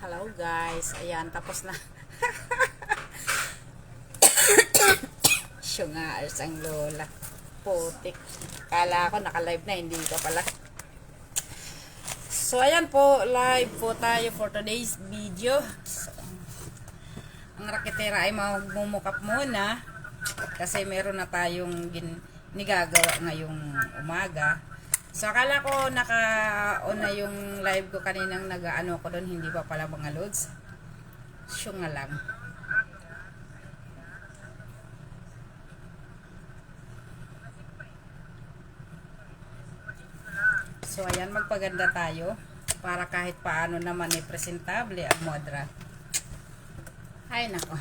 Hello guys, ayan tapos na. Syungars ang lola. Putik. Kala ko naka-live na, hindi ko pala. So ayan po, live po tayo for today's video. So, ang raketera ay magmumukap muna kasi meron na tayong nigagawa ngayong umaga. So akala ko naka-on na yung live ko kaninang nag-ano ko doon, hindi pa pala mga loads. Syunga lang. So ayan, magpaganda tayo para kahit paano naman ay presentable ang modra. Ay nako.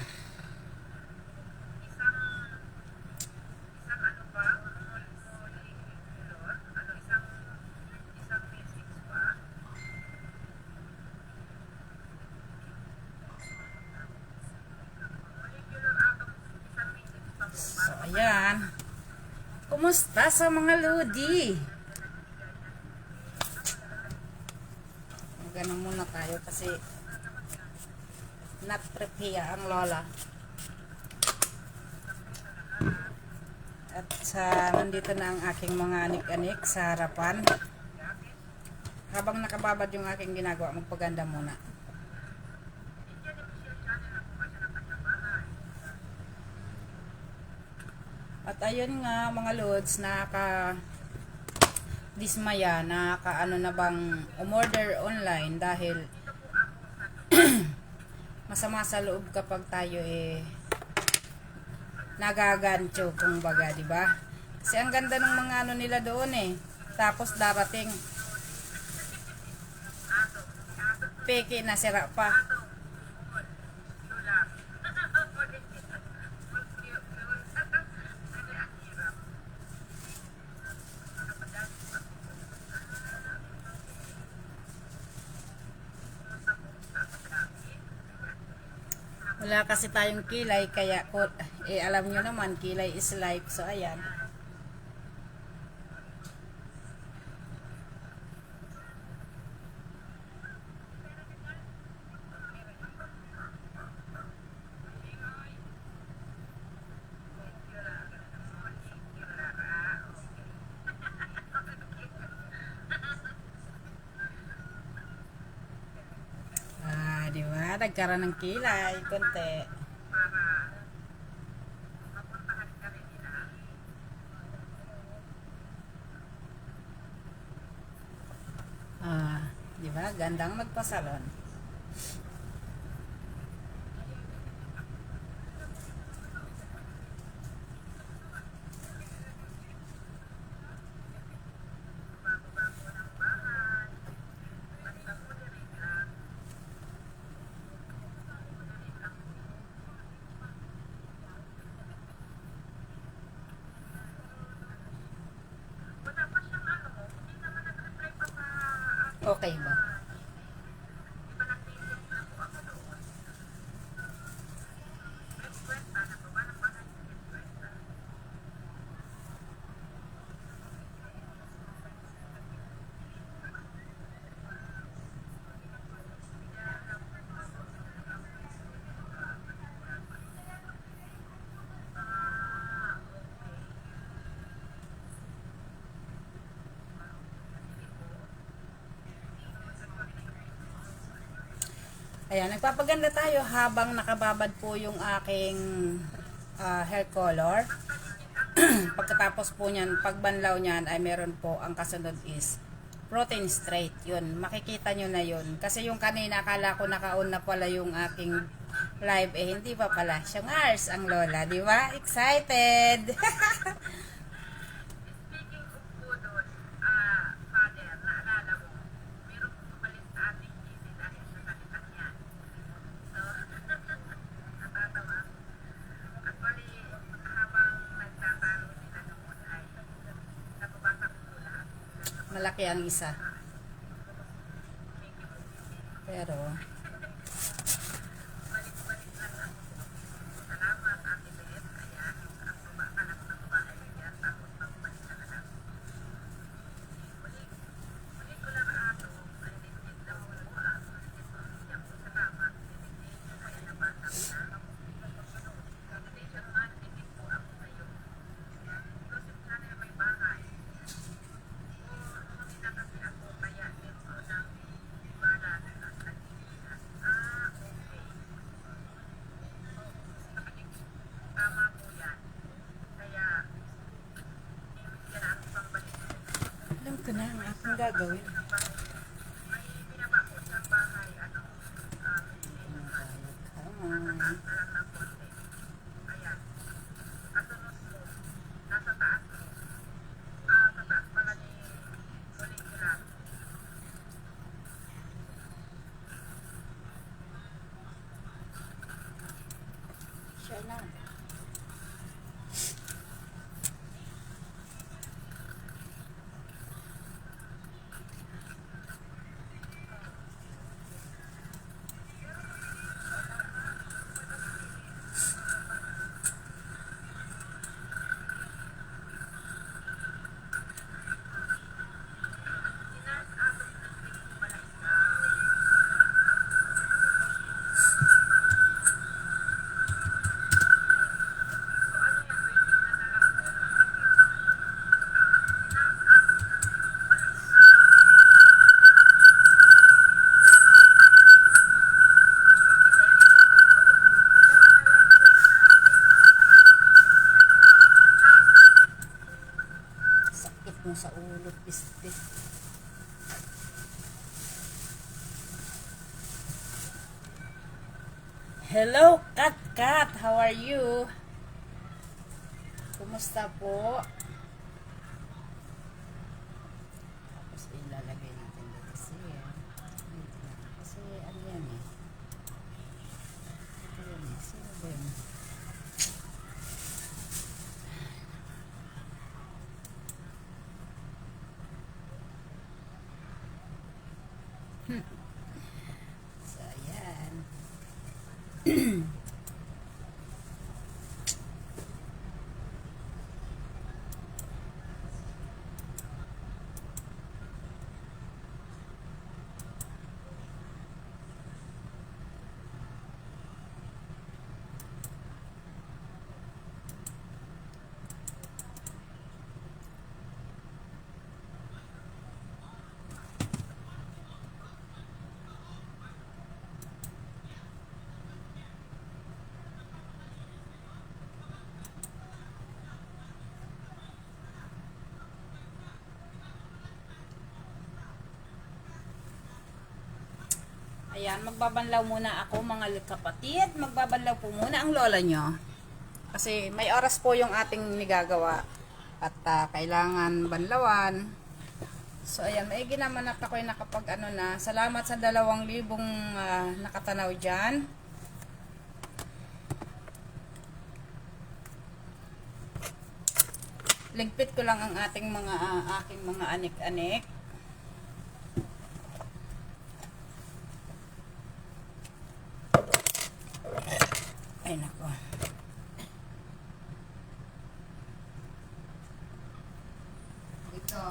So ayan. Kumusta sa mga lodi? Ganun muna tayo kasi not prepare ang lola. At nandito na ang aking mga anik-anik sa harapan. Habang nakababad yung aking ginagawa, magpaganda muna. At ayun nga mga lods, dismaya, ano na bang umorder online dahil masama sa loob kapag tayo nagagancho kung baga, di ba? Kasi ang ganda ng mga ano nila doon tapos darating peke na sira pa. Wala kasi tayong kilay, kaya alam nyo naman, kilay is life. So ayan. Di ba? Nagkaroon ng kilay, konti. Di ba? Gandang magpasalon. Okay ba? Ayan, nagpapaganda tayo habang nakababad po yung aking hair color. Pagkatapos po niyan, pagbanlaw niyan ay meron po, ang kasunod is protein straight. Yun, makikita nyo na yun. Kasi yung kanina, akala ko naka-on na pala yung aking live, hindi pa pala. Syungars ang lola, di ba? Excited! Malaki ang isa. Pero gagawin? Siya na. Sakit mo sa ulo, piste. Hello, Kat Kat. How are you? Kumusta po? Tapos ilalagay natin dito kasi ano yan eh. Ito yan eh. Sino ba yun? So, ayan. Ayan, magbabanlaw muna ako mga kapatid. Magbabanlaw po muna ang lola nyo. Kasi may oras po yung ating nigagawa. At kailangan banlawan. So ayan, maigi naman at ako'y nakapag ano na. Salamat sa 2,000 nakatanaw dyan. Ligpit ko lang ang ating mga aking mga anik-anik. Ay nako. Ito.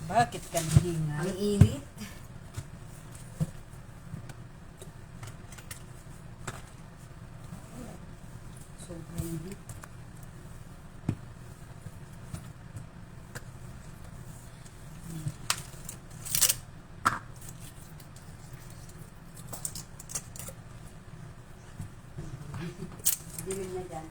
Bakit ka nahinga? Ang init. Sobrang init. Dilim na dyan.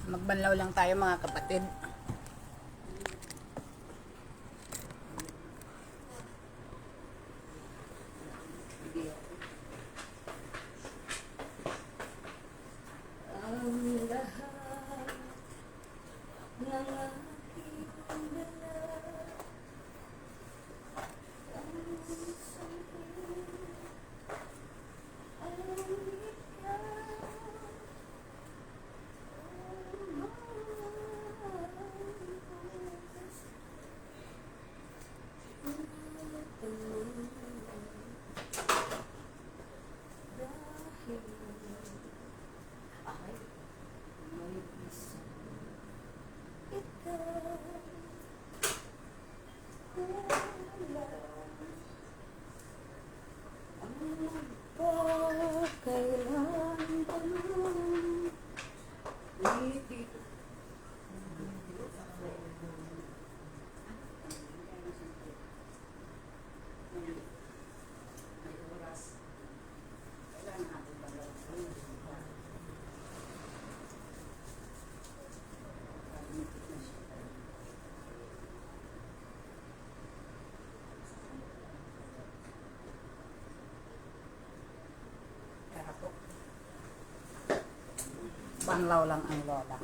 Magbanlaw lang tayo mga kapatid. Ang lahat ng aking dala, ang sakit, ang ikaw, Banlaw lang ang lola.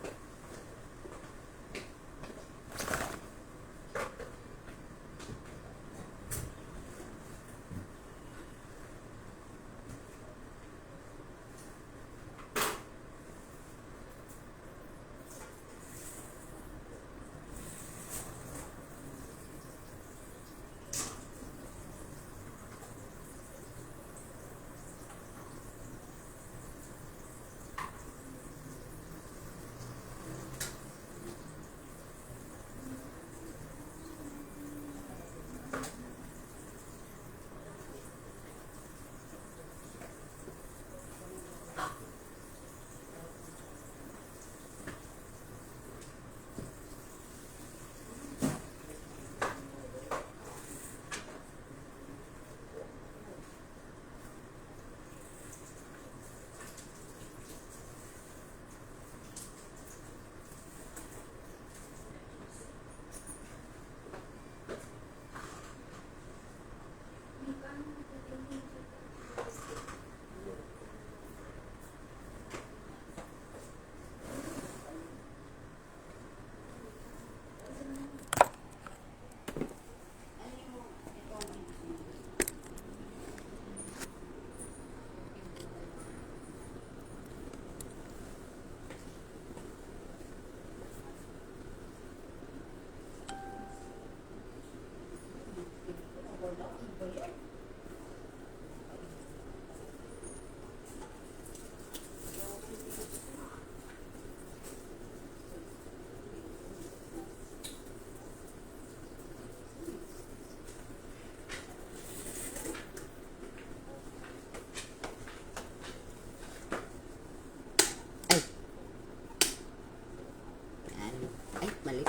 Ay, mali.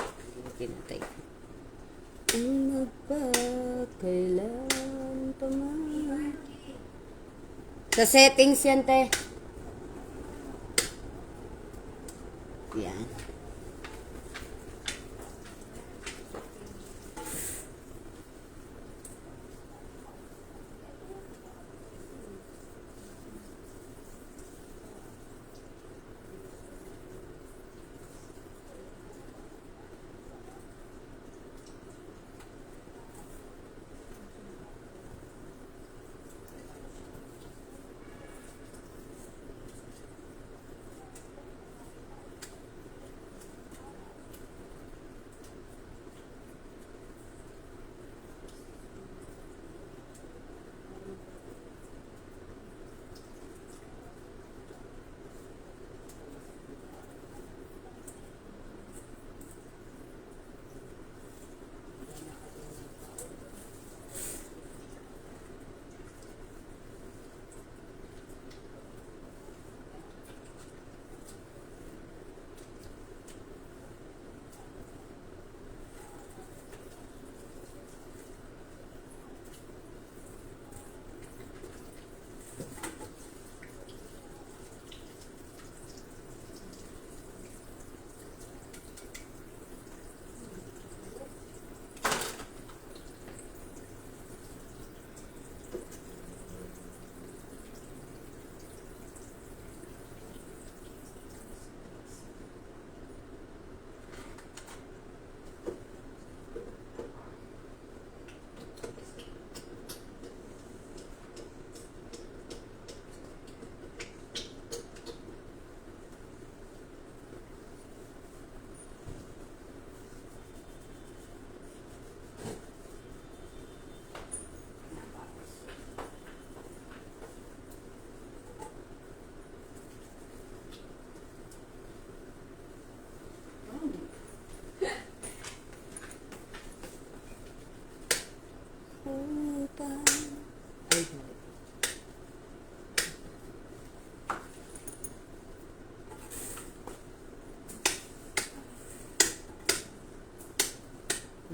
Pinatay. Ang magpakailan pa man. Sa settings yan, te. Yan.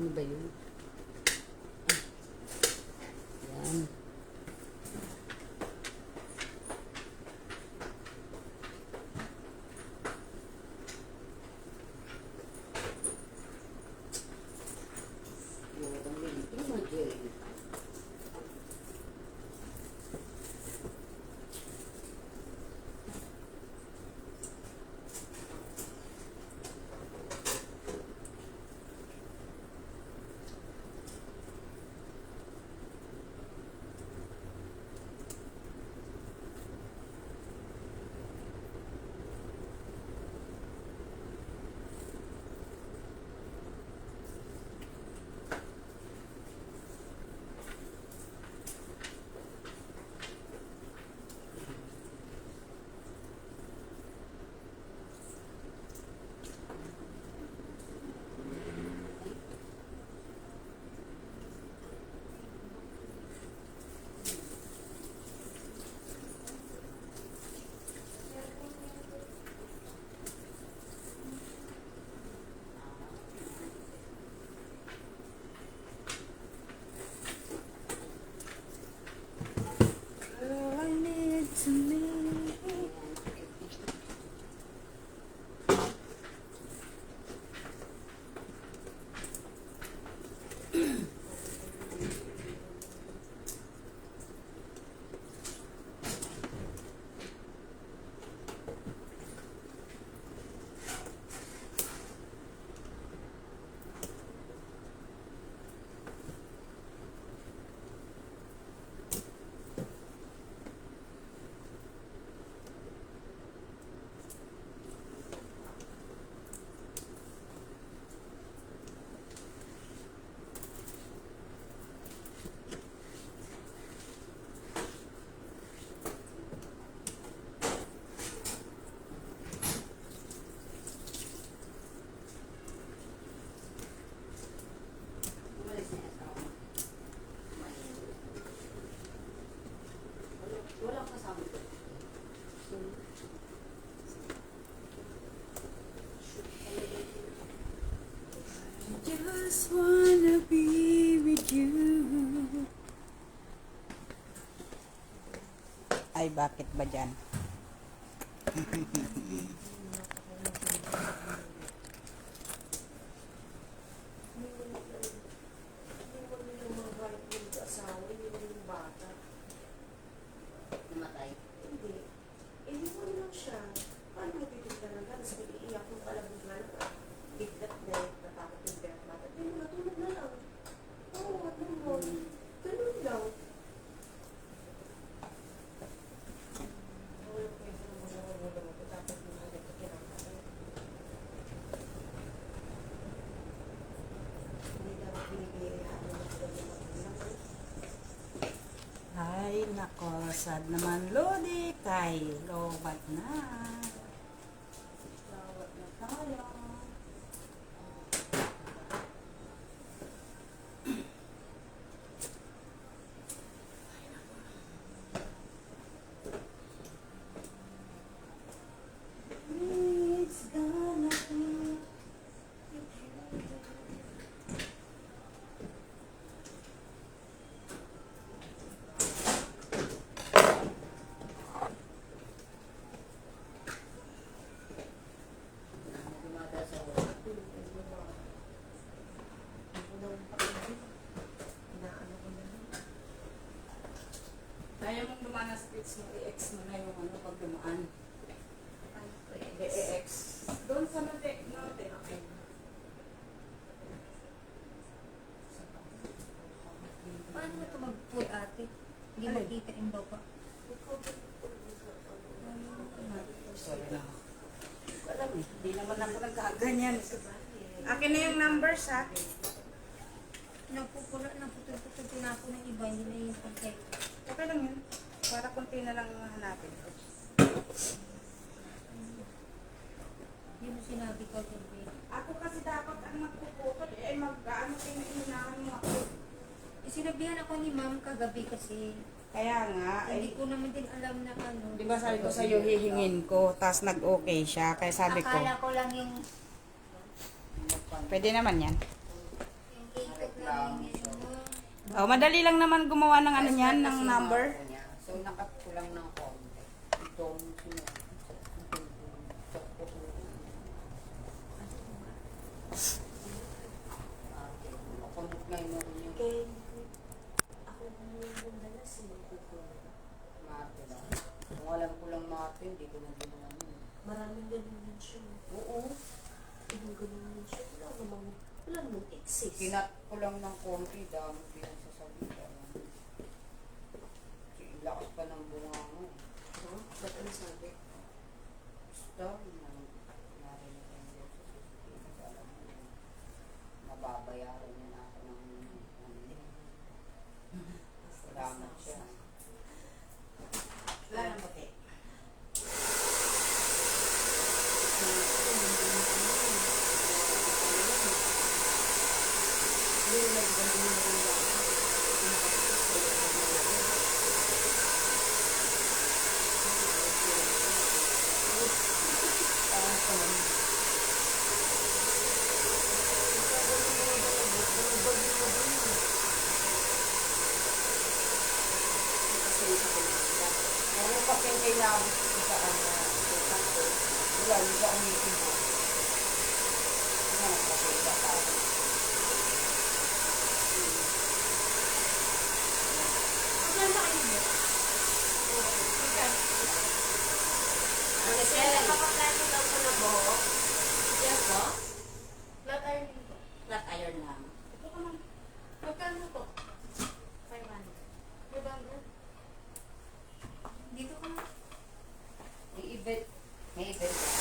Ano ba yun? Yan. All I need to me. Walang kasama. Just wanna be with you. Ay, bakit ba dyan? Namatay. Hindi. Iniwan lang siya. Paano mo titignan ng ganas? Kung iiyak yung kalabugan, biglat na natakot yung bear bata. Pero matulog na lang. Oo, at naman. Ganun lang. Wala ko yung mga mo. Tapos yung mga nagkakirang. Hindi daw binibigay Ay, nako, sad naman Lodi, kay lowbat na. Lowbat na tayo. It's gonna be. Ayaw mong dumaan na sa pits mo, i-X mo na yung ano pag dumaan. I-X. Doon sa natin, okay. Paano mo ito mag-pull, ate? Hindi Alin? makita yung baba. Sorry na. Alam eh, hindi naman ako nagkaganyan. Akin na yung numbers ha. Napupula, naputol-putol na ako ng iba, hindi na yung pagkay. Okay lang yun. Para konti na lang hanapin. Hindi mo sinabi ko, Gabi. Ako kasi dapat ang magpuputol eh, mag-ano pinainunahan mo ako. Sinabihan ako ni ma'am kagabi kasi Kaya nga, hindi ay, ko naman din alam na ano. di ba sabi ko sa'yo hihingin ko, tapos nag-okay siya. Kaya sabi ko, Akala ko lang yung pwede naman yan. lang. So, Madali lang naman gumawa ng ano niyan, ng number. So, nakakulang ng konti. Itong makamot ngayon mo rin yung Kaya ako yung dalas magkukulang. mate lang. Kung alam ko lang mate, hindi ko na ginawa yun. Maraming ganun din siya. Oo. Ibang ganun din siya. Wala namang exist. Kinat ko lang ng konti, dami pinagsasabitan. Lakas pa ng bunga mo. No? Ba't ano sabi? Basta, narinig ko yung sa CCTV, alam mo yun. Mababayaran niya na ako ng salamat siya. Wala nang puti. Yung nagdala mo na yung Kaya pa kailangan ko sa kanya, wala, hindi ka umitin mo. Yan, kasi baka. Kasi nakapagkano daw ko na buhok. Yes po? Flat iron ko. Flat iron lang. Ito ka man. Magkano to? 500. 500? Dito ka man. May event ba?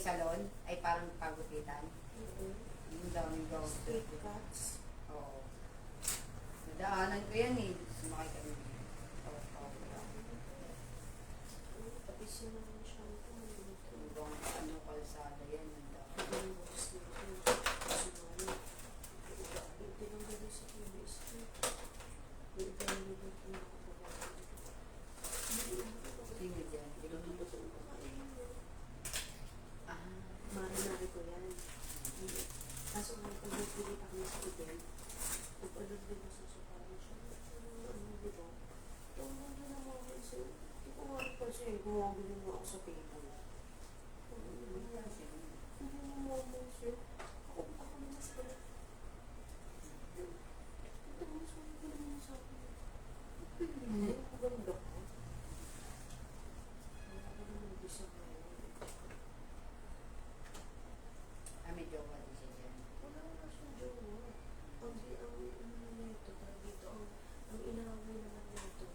salon, ay parang pagupitan. Yung daming gawin. Straight cuts. Oo. Nadaanan ko yan eh. Sumakay kami. Oo. Tapos yun naman siya ito. Hanggang ano kalsada yan. Ang dami. Sino dyan? Ah. Mari-mari ko yan. Kaso nga, pag nagpilita kami sa event, pag-alog din sa sukaran siya. Di ba? Tawag na naman siya. Hindi ko nga rin kasi, gumagulong nga ako sa table. Hindi naman siya. Ako na mas pala. Ito mo sa akin, ito mo sa akin. Ang ganda ko. Ako naman bisa ngayon. Ah, may jowa din siya dyan. Wala na siyang jowa. Ang nito, dito, ang inaaway naman nito,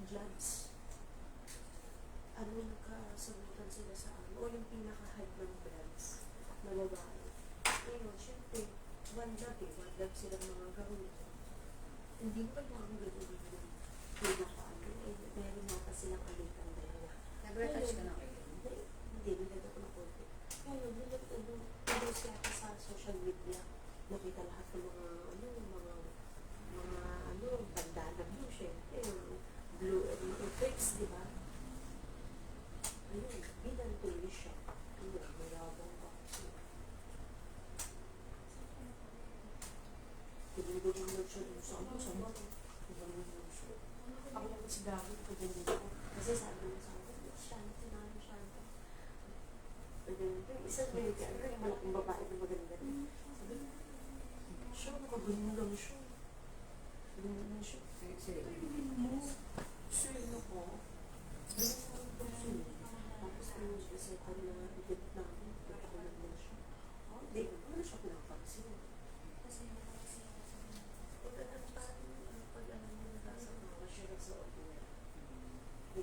Bloods. Ano nagkasagutan sila sa ano, o yung pinaka-head ng Bloods na babae. Ngayon, syempre, one love silang mga gawin. Hindi mo kayo ang gawin yung pinaka-ano, meron nata silang alitan dalawa. Nag-retouch ka na kayo? Hindi, nilagay ko na konti. Ngayon, nilagay siya sa social media. Nakita lahat ng mga bandana blue, syempre, yung blue and effects, di ba? Ayun, binantuloy siya. Ayun, mayabang pa kasi. Pinagagawin lang siya dun sa ano, sa mga. Pinagagawin siya. Ako naman si David, pagdating ko. Kasi sabi mo sa akin, Shanta, namin Shanta. Isang minute, yung malaking babae na maganda rin. Sabi ko, siya, nakagaling lang siya. Ganyan lang siya. Ganyan mo. Sino ko? Ganyan mo rin po siya. Tapos ano siya, kasi ano na, ibit namin, punta ko lang lang siya. Hindi, wala siya pinapansin. Kasi pag alam mo na nasa mga siya sa order. Hindi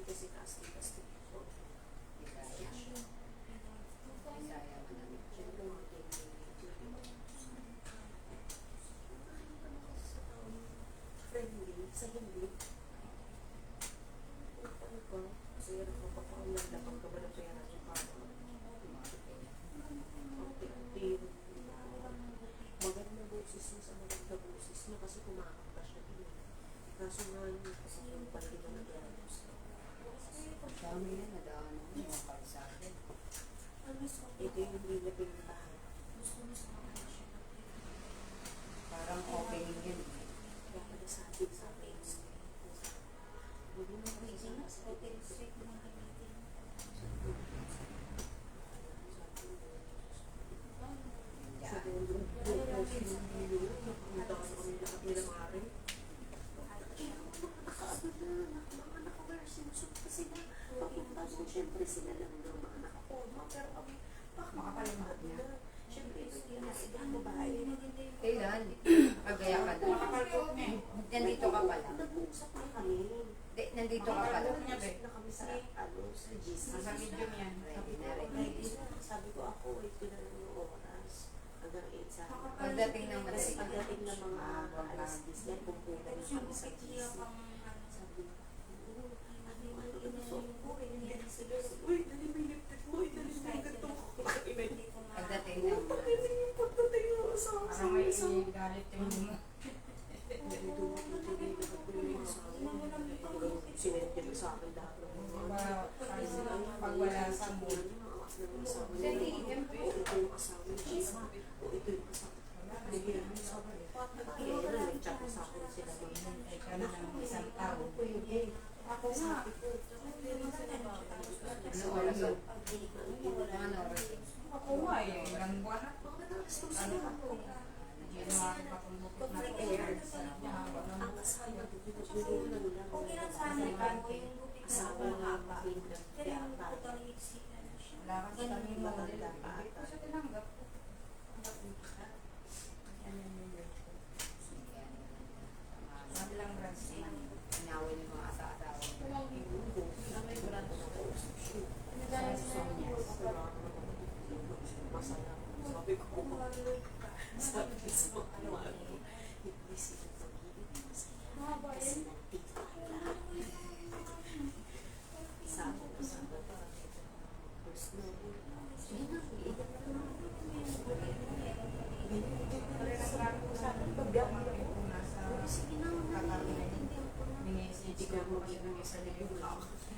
kasi casting. So, Bisaya. Bisaya ka na. siyempre mga friendly, sa hindi. Ano ko, kasi yan ako papaulan na pagkabalang pera sa papa. Maganda boses niya sa maganda boses niya kasi kumakanta siya din. Kaso nga yun, kasi yung pati na nag-aros. Dami yan, nadaanan ko yung kalsada. Ito yung hindi na pinuntahan. Parang opening yan. Kaya pala sabi sa akin, hindi mo ko isang kasi Yan. Siyempre sila lang ng mga nakaporma, pero kami, Makapalimutan niya. siyempre ito yung nasigang babae. Kailan? Kagaya ka na. Nandito ka pala. Nag-uusap na kami. Nandito ka pala. Nag-uusap na kami sa GC. Nasa medium yan. Ready na, ready. Ready na. Sabi ko ako, ito na lang yung oras. Hanggang 8 sa akin. Pagdating ng Kasi madaling. pagdating ng mga alas 10 yan, pupunta na kami sa GC. Sabi ko, ano yung inuso ko? Hindi sila. Uy, dali may lipit mo. Dali may ganito. Pagdating ng Pagdating yung pagdating yung sa Parang may galit yung mo. Sinente mo sa akin lahat ng mga Pag wala sa mood. ito yung asawa ni Gina. O ito yung asawa. Bigyan mo sa akin. Kaya na, nag-chat sa akin sila. Ikaw na ng isang tao. Ako yung gay. Ako nga. ano oras yun? Ano oras yun? Ako nga eh. Ilang buwan na. Ano ako? Hindi na makakapagpapulupit na ako. Ang asawa ko, binigyan lang lang. Asawa nga ba? Kaya ba? Wala kasi kami model. Hindi ko siya tinanggap. Sabi lang branch na. Inawin yung mga asa-asawa. Kami brand na ako. Sa Sonia.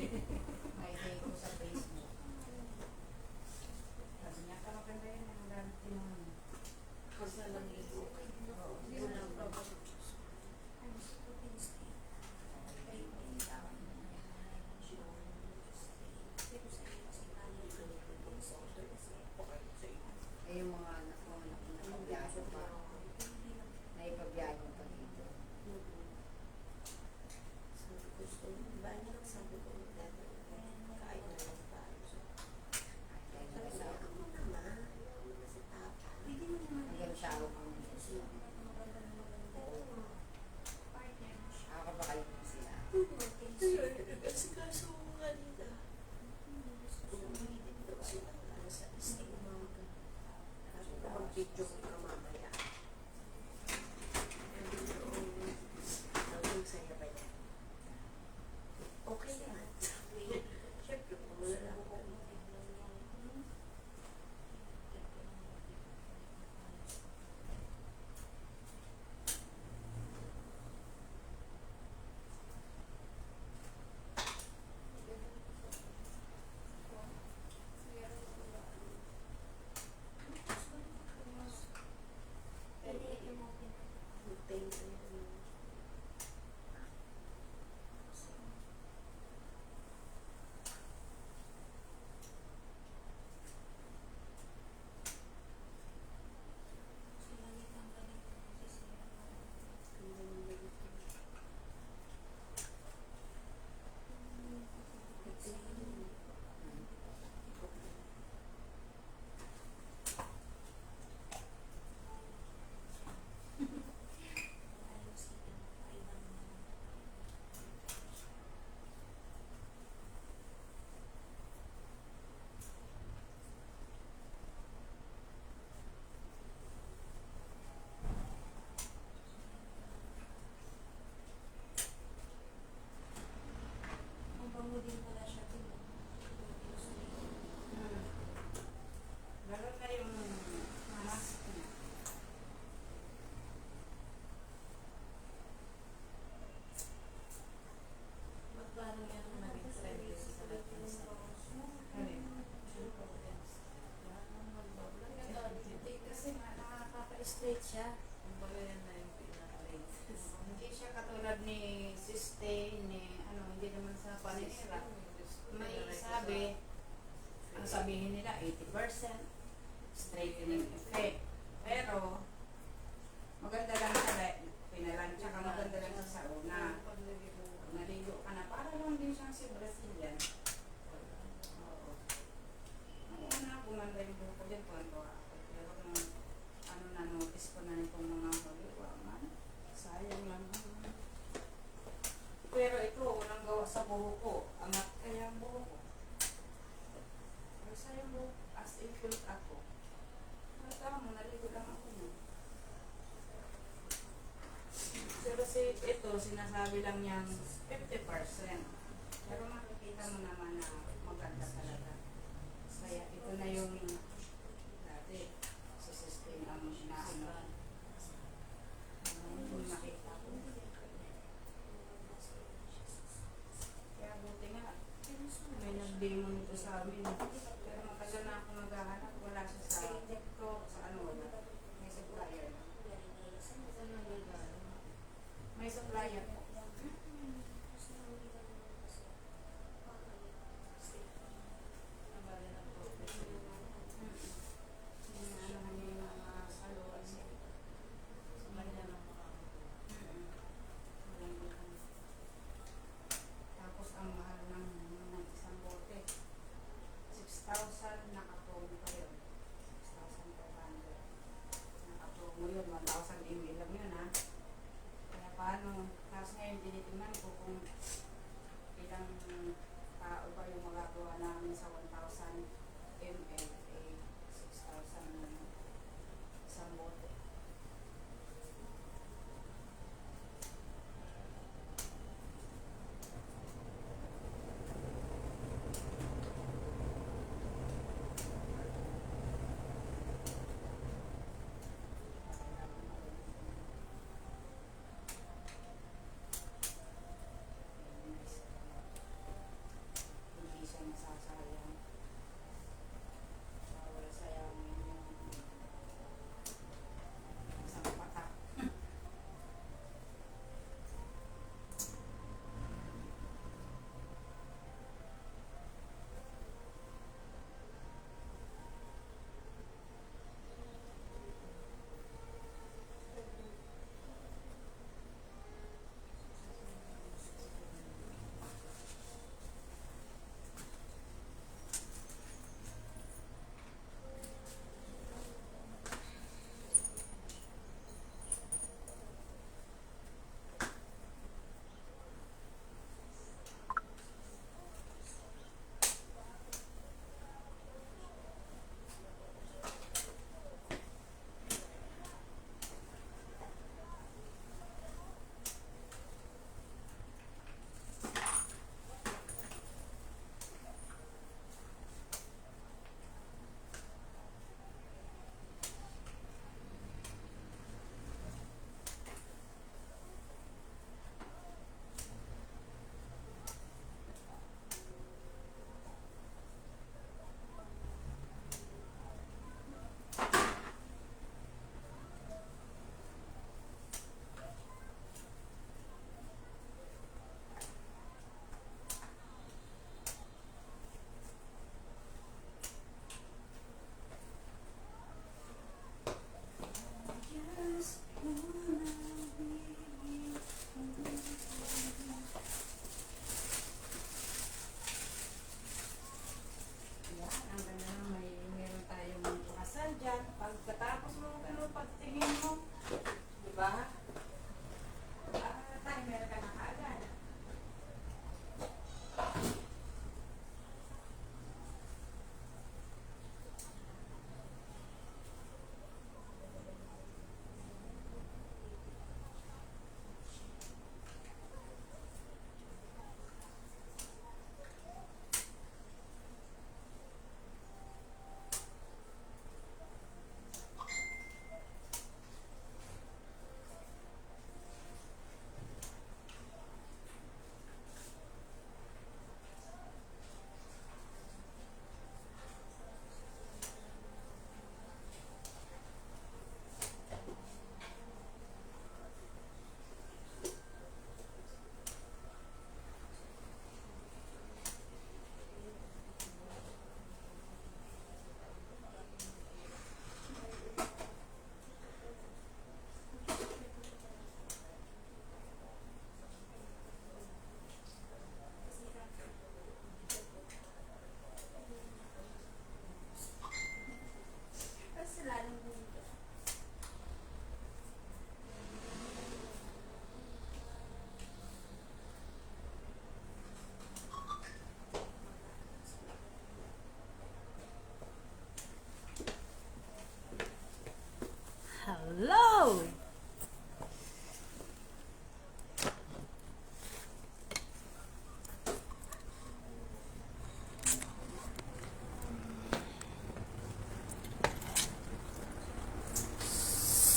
May day ko sa Facebook. Sabi niya, maganda yan. Ang dami tinanong. Kasi lang ito. Yun lang dapat. Ay, yung mga anak ko, nakapagbiyahe pa. Naipagbiyahe ko pa dito. Sabi ko, gusto mo ba? Sabi ko, dati, kain na lang tayo. Sabi ko, ako mo naman. Ayaw mo na si Papa. Hindi mo naman Hanggang tao kami. Nakakapakain ko sila. ito yun. Kasi kaso ko kanina. Umiitin daw sila. Sa isting umaga. Sabi ko, mag-video ko ka mamaya. Ang saya ba niya? Okay naman. Siyempre, wala lang ako. Thank you. Lalo na yung mask niya. Magpaano yan ang naging friendly sa lahat ng Kasi nga, nakaka-straight siya. Kumbaga yan na yung pinaka-latest. Hindi siya katulad ni Siste, ni hindi naman sa paninira. May sabi, ang sabihin nila 80% straightening effect. Pero, maganda lang sa pinalan, tsaka maganda lang sa una. Pag naligo ka na, para lang din siyang si Brazilian. Oo. Ang una, gumanda yung buko din, tuwan-tuwa ako. Pero nung na-notice ko na itong mga haliwangan, sayang lang. Pero ito, walang gawa sa buho ko. Angat kaya ang buho ko. Pero sayang buho, as in full ako. Tama mo, naligo lang ako nun. Pero ito, sinasabi lang niyang 50%. Pero makikita mo naman na maganda talaga. Kaya ito na yung dati, sa system ang inaano. Yung nakita ko. Kaya buti nga, may nag-demo nito sa amin. Pero matagal na ako maghahanap. Wala siya sa TikTok, sa wala. May supplier. May supplier po.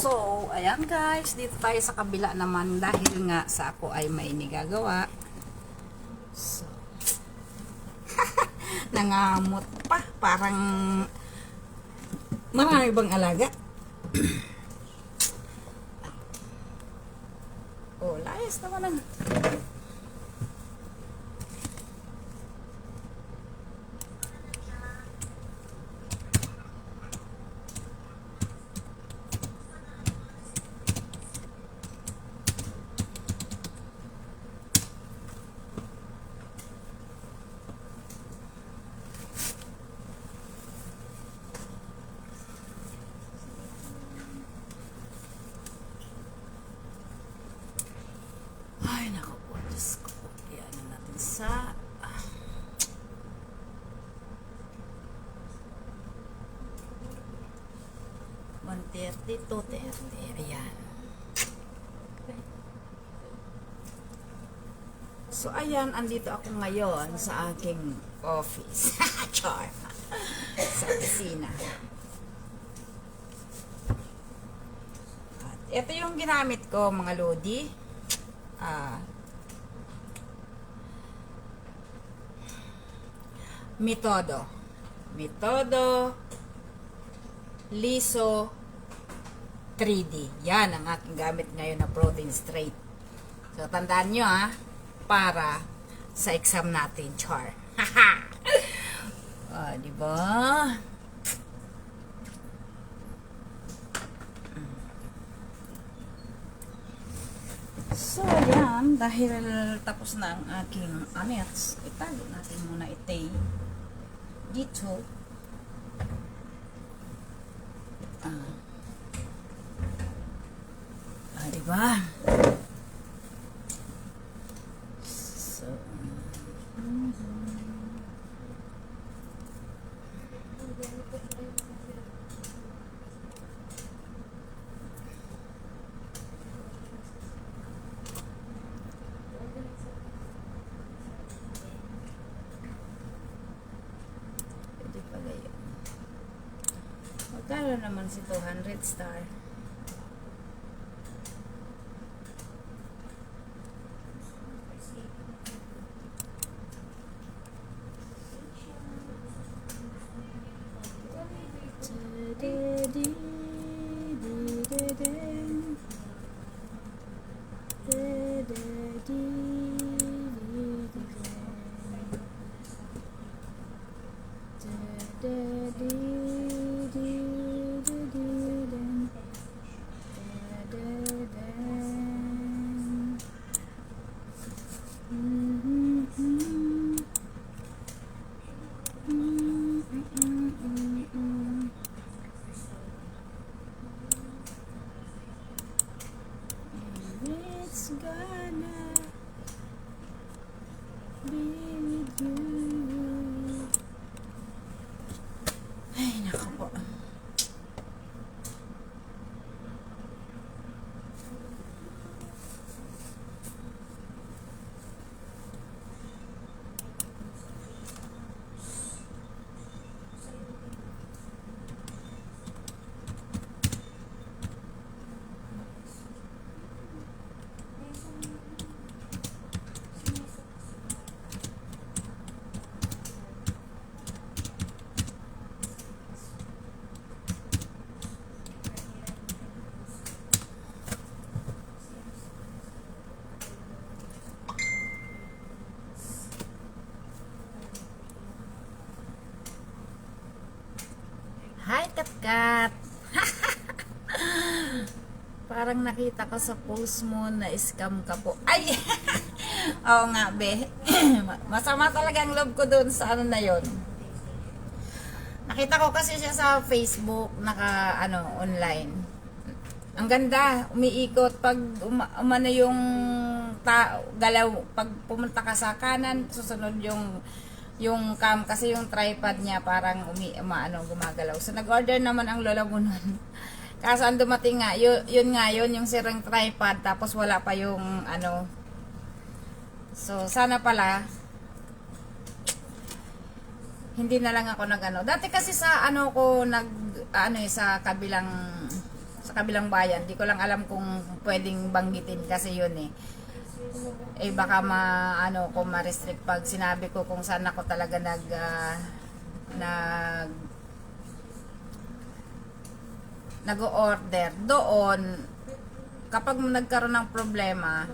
So, ayan guys, dito tayo sa kabila naman dahil nga sa ako ay may nagagawa. So, nangamot pa, parang marami bang alaga? Oh, layas naman ang ay, naku po, Diyos ko po. Iyan natin sa 130, 230. Ayan. So, ayan, andito ako ngayon sa aking office. Char. Sa opisina. At ito yung ginamit ko, mga lodi. Metodo Liso 3D. Yan ang aking gamit ngayon na protein straight. So, tandaan nyo para sa exam natin, char. Diba? So, yan. Dahil tapos na ang aking anets, itago natin muna itay dito. Diba? So, pwede pala yun. Magkano naman si 200 star? It's gonna be with you. Ay, naku po. Hi, Katkat! Parang nakita ko sa post mo na scam ka po. Ay! Oo nga, be. Masama talaga ang loob ko doon sa ano na yon. Nakita ko kasi siya sa Facebook, online. Ang ganda, umiikot. Pag umano yung galaw, pag pumunta ka sa kanan, susunod yung cam kasi yung tripod niya parang gumagalaw. So nag-order naman ang lola mo nun. Kaso ang dumating nga, yun yung sirang tripod tapos wala pa yung So sana pala hindi na lang ako dati kasi sa sa sa kabilang bayan. Di ko lang alam kung pwedeng banggitin kasi yun eh. Eh baka kung ma-restrict pag sinabi ko kung saan ako talaga nag-order doon. Kapag nagkaroon ng problema,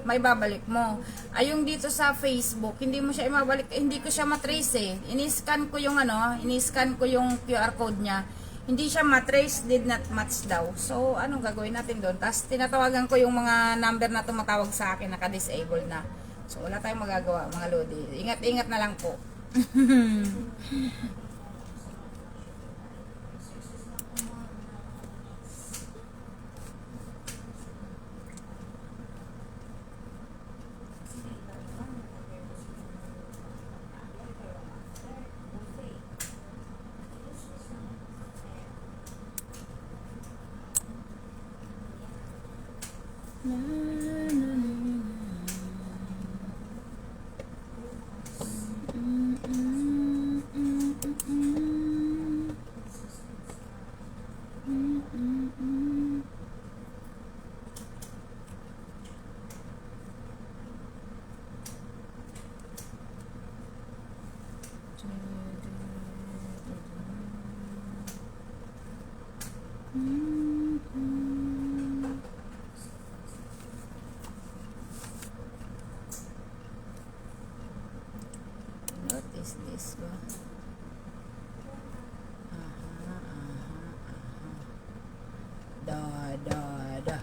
may babalik mo. Ay yung dito sa Facebook, hindi mo siya ibabalik, hindi ko siya matrace eh. Ini-scan ko yung QR code niya. Hindi siya matrace, did not match daw. So, anong gagawin natin doon? Tapos, tinatawagan ko yung mga number na tumatawag sa akin, naka-disable na. So, wala tayong magagawa, mga lodi. Ingat-ingat na lang po. What is this ba? Da.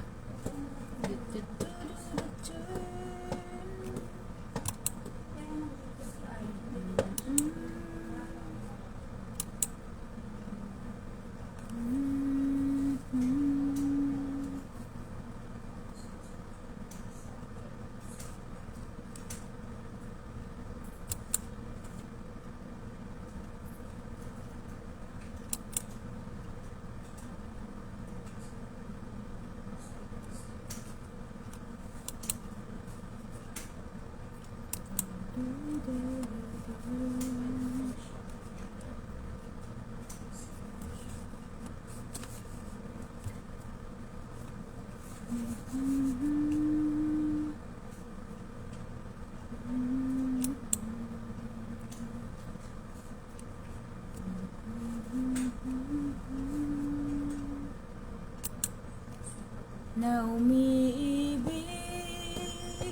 Na umiibig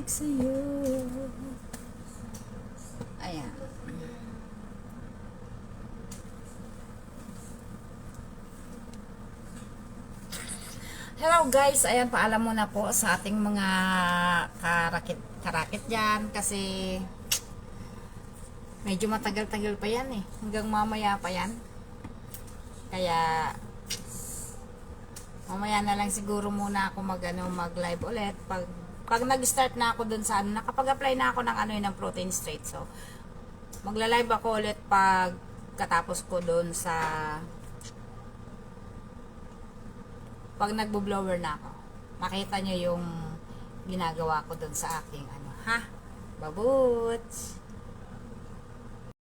sa'yo. Ayan. Hello guys, ayan, paalam muna po sa ating mga karakit dyan kasi medyo matagal-tagal pa yan eh. Hanggang mamaya pa yan. Kaya mamaya na lang siguro muna ako mag-live ulit. Pag nag-start na ako dun sa nakapag-apply na ako ng ng protein straight. So, magla-live ako ulit pag katapos ko dun sa pag nagbo-blower na ako. Makita nyo yung ginagawa ko dun sa aking ha? Babuts!